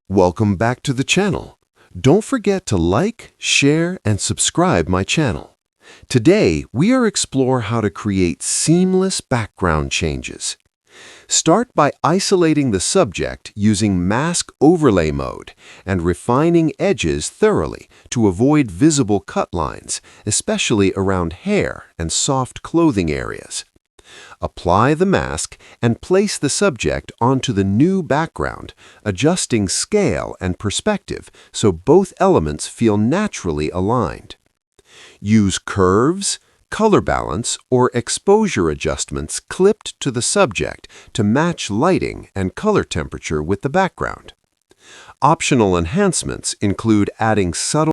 Welcome back to the channel. Don't forget to like, share, and subscribe my channel. Today, we are explore how to create seamless background changes. Start by isolating the subject using mask overlay mode and refining edges thoroughly to avoid visible cut lines, especially around hair and soft clothing areas. Apply the mask and place the subject onto the new background, adjusting scale and perspective so both elements feel naturally aligned. Use curves, color balance, or exposure adjustments clipped to the subject to match lighting and color temperature with the background. Optional enhancements include adding subtle